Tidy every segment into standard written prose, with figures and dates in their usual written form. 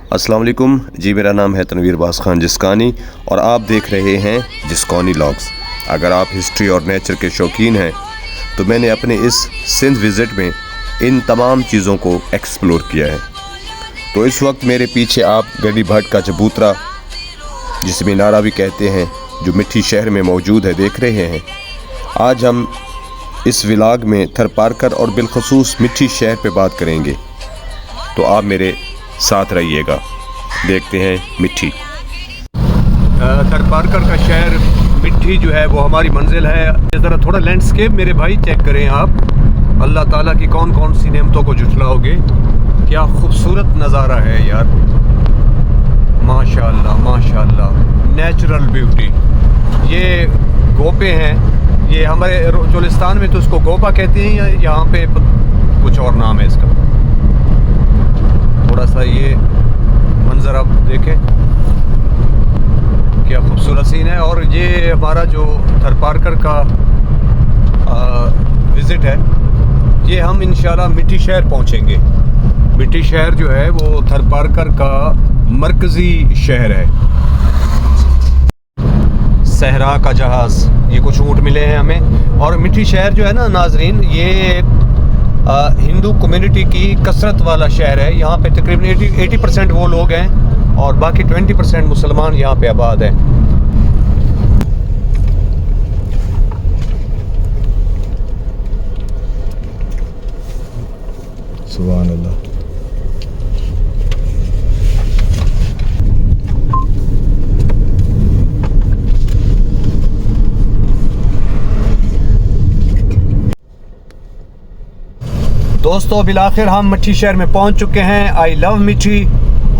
अस्सलाम वालेकुम जी, मेरा नाम है तनवीर बास खान जिस्कानी और आप देख रहे हैं जिस्कानी व्लॉग्स। अगर आप हिस्ट्री और नेचर के शौकीन हैं तो मैंने अपने इस सिंध विज़िट में इन तमाम चीज़ों को एक्सप्लोर किया है। तो इस वक्त मेरे पीछे आप गड्डी भट्ट का चबूतरा, जिसमें नारा भी कहते हैं, जो मिठी शहर में मौजूद है, देख रहे हैं। आज हम इस व्लॉग में थरपारकर और बिलखसूस मिठी शहर पे बात करेंगे, तो आप मेरे साथ रहिएगा। देखते हैं मिठी। थरपारकर का शहर मिठी जो है वो हमारी मंजिल है। ज़रा थोड़ा लैंडस्केप मेरे भाई चेक करें आप। अल्लाह ताला की कौन कौन सी नेमतों को जुटलाओगे। क्या खूबसूरत नज़ारा है यार, माशाल्लाह माशाल्लाह। Natural beauty. ये गोपे हैं, ये हमारे चोलिस्तान में तो उसको गोपा कहते हैं, या यहाँ पे कुछ और नाम है इसका। थोड़ा सा ये मंजर आप देखें, क्या खूबसूरत सीन है। और ये हमारा जो थरपारकर का विज़िट है, ये हम इंशाल्लाह मिठी शहर पहुँचेंगे। मिठी शहर जो है वो थरपारकर का मरकज़ी शहर है। सहरा का जहाज़, ये कुछ ऊँट मिले हैं हमें। और मिठी शहर जो है ना नाजरीन, ये हिंदू कम्युनिटी की कसरत वाला शहर है। यहाँ पे तकरीबन 80% वो लोग हैं और बाकी 20% मुसलमान यहाँ पे आबाद हैं। सुभान अल्लाह। दोस्तों, बिलाखिर हम मिठी शहर में पहुंच चुके हैं। आई लव मिठी।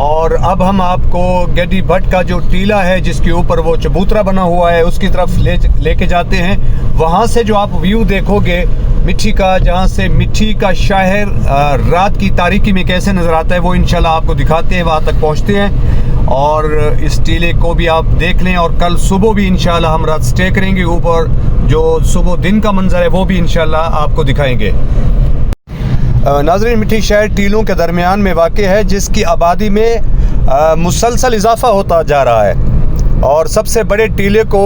और अब हम आपको गड्डी भट्ट का जो टीला है, जिसके ऊपर वो चबूतरा बना हुआ है, उसकी तरफ लेके जाते हैं। वहां से जो आप व्यू देखोगे मिठी का, जहां से मिठी का शहर रात की तारीकी में कैसे नज़र आता है, वो इंशाल्लाह आपको दिखाते हैं। वहां तक पहुंचते हैं और इस टीले को भी आप देख लें। और कल सुबह भी इंशाल्लाह हम रात स्टे करेंगे ऊपर। जो सुबह दिन का मंजर है वो भी इंशाल्लाह आपको दिखाएंगे। नाज़रीन, मिठी शहर टीलों के दरमियान में वाक़ है, जिसकी आबादी में मुसलसल इजाफ़ा होता जा रहा है। और सबसे बड़े टीले को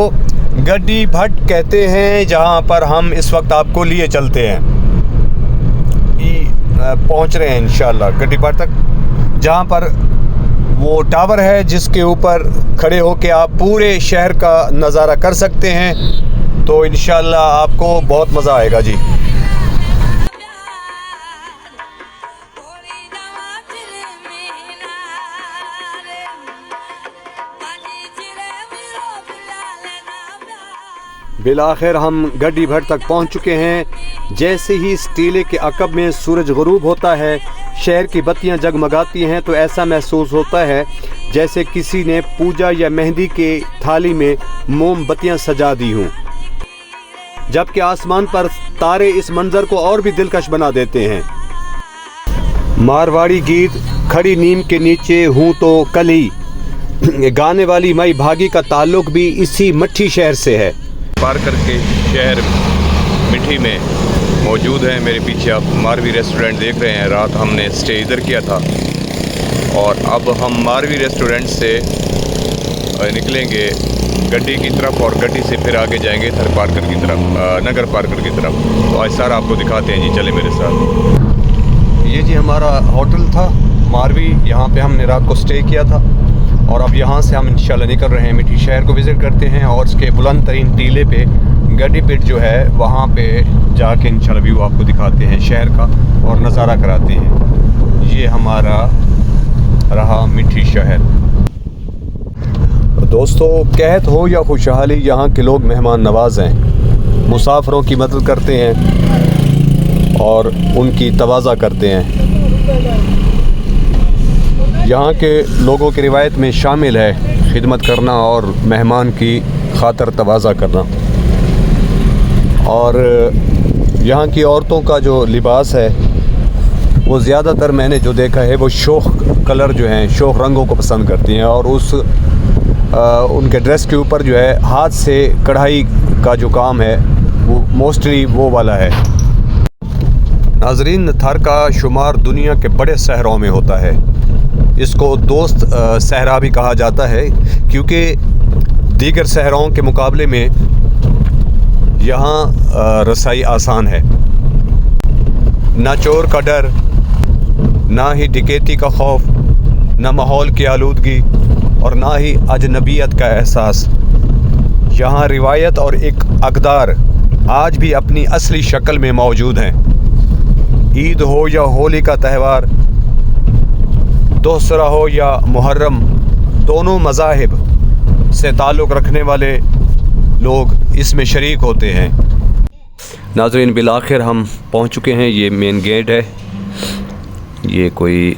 गड्डी भट्ट कहते हैं, जहां पर हम इस वक्त आपको लिए चलते हैं। पहुंच रहे हैं इंशाल्लाह गड्डी भट्ट तक, जहां पर वो टावर है जिसके ऊपर खड़े होकर आप पूरे शहर का नज़ारा कर सकते हैं। तो इंशाल्लाह आपको बहुत मज़ा आएगा जी। बिलाखिर हम गड्डी भट्ट तक पहुंच चुके हैं। जैसे ही इस टीले के अकब में सूरज गुरूब होता है, शहर की बत्तियां जगमगाती हैं, तो ऐसा महसूस होता है जैसे किसी ने पूजा या मेहंदी के थाली में मोमबत्तियां सजा दी हों। जबकि आसमान पर तारे इस मंजर को और भी दिलकश बना देते हैं। मारवाड़ी गीत खड़ी नीम के नीचे हूँ तो कली गाने वाली मई भागी का ताल्लुक भी इसी मिठी शहर से है। थरपारकर के शहर मिठी में मौजूद है। मेरे पीछे आप मारवी रेस्टोरेंट देख रहे हैं। रात हमने स्टे इधर किया था और अब हम मारवी रेस्टोरेंट से निकलेंगे गड्डी की तरफ और गड्डी से फिर आगे जाएंगे थरपारकर की तरफ, नगर पारकर की तरफ। तो आज सारा आपको दिखाते हैं जी, चले मेरे साथ। ये जी हमारा होटल था मारवी, यहाँ पे हमने रात को स्टे किया था। और अब यहाँ से हम इंशाल्लाह निकल रहे हैं, मिठी शहर को विज़िट करते हैं और इसके बुलंद तरीन टीले पे गड्डी पिट जो है वहाँ पे जाके इंशाल्लाह व्यू आपको दिखाते हैं शहर का और नज़ारा कराते हैं। ये हमारा रहा मिठी शहर। दोस्तों, कहत हो या खुशहाली, यहाँ के लोग मेहमान नवाज हैं, मुसाफिरों की मदद करते हैं और उनकी तवाज़ा करते हैं। यहाँ के लोगों की रिवायत में शामिल है खिदमत करना और मेहमान की खातर तवाज़ा करना। और यहाँ की औरतों का जो लिबास है वो ज़्यादातर मैंने जो देखा है वो शोख कलर जो हैं, शोख रंगों को पसंद करती हैं। और उनके ड्रेस के ऊपर जो है हाथ से कढ़ाई का जो काम है वो मोस्टली वो वाला है। नाजरीन, थर का शुमार दुनिया के बड़े शहरों में होता है। इसको दोस्त सहरा भी कहा जाता है, क्योंकि दीगर सहराओं के मुकाबले में यहाँ रसाई आसान है। ना चोर का डर, ना ही डकैती का खौफ, ना माहौल की आलूदगी और ना ही अजनबियत का एहसास। यहाँ रिवायत और एक अक़दार आज भी अपनी असली शक्ल में मौजूद हैं। ईद हो या होली का त्यौहार, दोसरा हो या मुहर्रम, दोनों मज़ाहिब से ताल्लुक़ रखने वाले लोग इसमें शरीक होते हैं। नाज़रीन, बिलाखिर हम पहुंच चुके हैं। ये मेन गेट है, ये कोई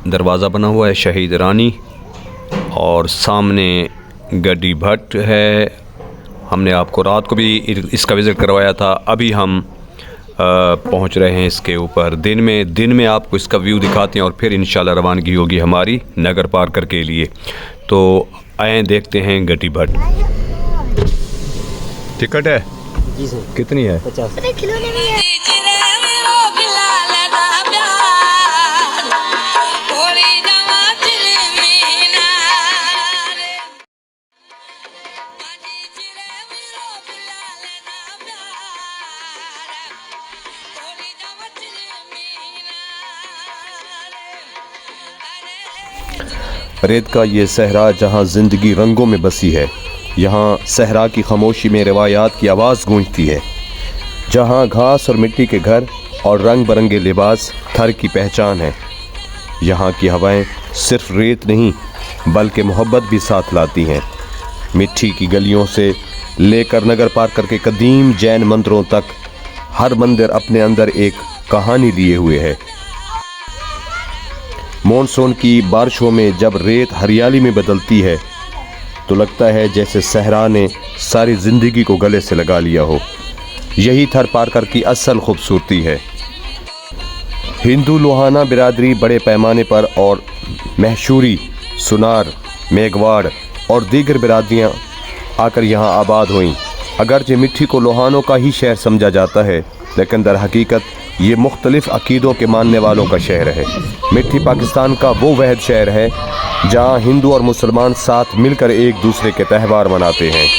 दरवाज़ा बना हुआ है शहीद रानी, और सामने गड्डी भट्ट है। हमने आपको रात को भी इसका विज़िट करवाया था। अभी हम पहुंच रहे हैं इसके ऊपर। दिन में आपको इसका व्यू दिखाते हैं और फिर इंशाल्लाह रवानगी होगी हमारी नगर पार्कर के लिए। तो आए देखते हैं गड्डी भट्ट। टिकट है जी सर, कितनी है? 50। रेत का ये सहरा जहाँ ज़िंदगी रंगों में बसी है, यहाँ सहरा की खामोशी में रिवायात की आवाज़ गूंजती है। जहाँ घास और मिट्टी के घर और रंग बरंगे लिबास थर की पहचान है। यहाँ की हवाएं सिर्फ रेत नहीं बल्कि मोहब्बत भी साथ लाती हैं। मिट्टी की गलियों से लेकर नगर पार्कर के कदीम जैन मंदिरों तक, हर मंदिर अपने अंदर एक कहानी लिए हुए है। मॉनसून की बारिशों में जब रेत हरियाली में बदलती है तो लगता है जैसे सहरा ने सारी ज़िंदगी को गले से लगा लिया हो। यही थर पार्कर की असल खूबसूरती है। हिंदू लोहाना बिरादरी बड़े पैमाने पर और महशूरी, सुनार, मेघवाड़ और दीगर बिरादरियाँ आकर यहाँ आबाद हुईं। अगरचे मिट्टी को लोहानों का ही शहर समझा जाता है, लेकिन दर हकीकत ये मुख्तलिफ अकीदों के मानने वालों का शहर है। मिट्टी पाकिस्तान का वो वहद शहर है जहाँ हिंदू और मुसलमान साथ मिलकर एक दूसरे के त्यौहार मनाते हैं।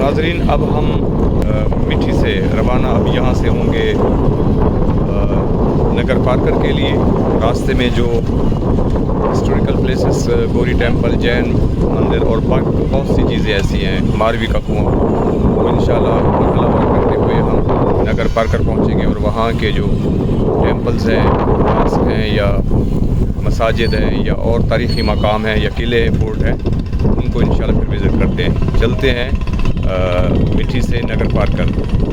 नाज़रीन, अब हम मिठी से रवाना अब यहाँ से होंगे नगर पार्कर के लिए। रास्ते में जो historical places, Gauri temple, Jain मंदिर और बाकी बहुत सी चीज़ें ऐसी हैं, मारवी का कुआं, वो इंशाल्लाह मरहला पार करते हुए हम नगर पार्कर पहुँचेंगे और वहाँ के जो टेंपल्स हैं, मॉस्क हैं या मसाजिद हैं या और तारीख़ी मकाम हैं या किले फोर्ट हैं, उनको इंशाल्लाह फिर विज़िट करते हैं। चलते हैं मिठी से नगर पार्कर।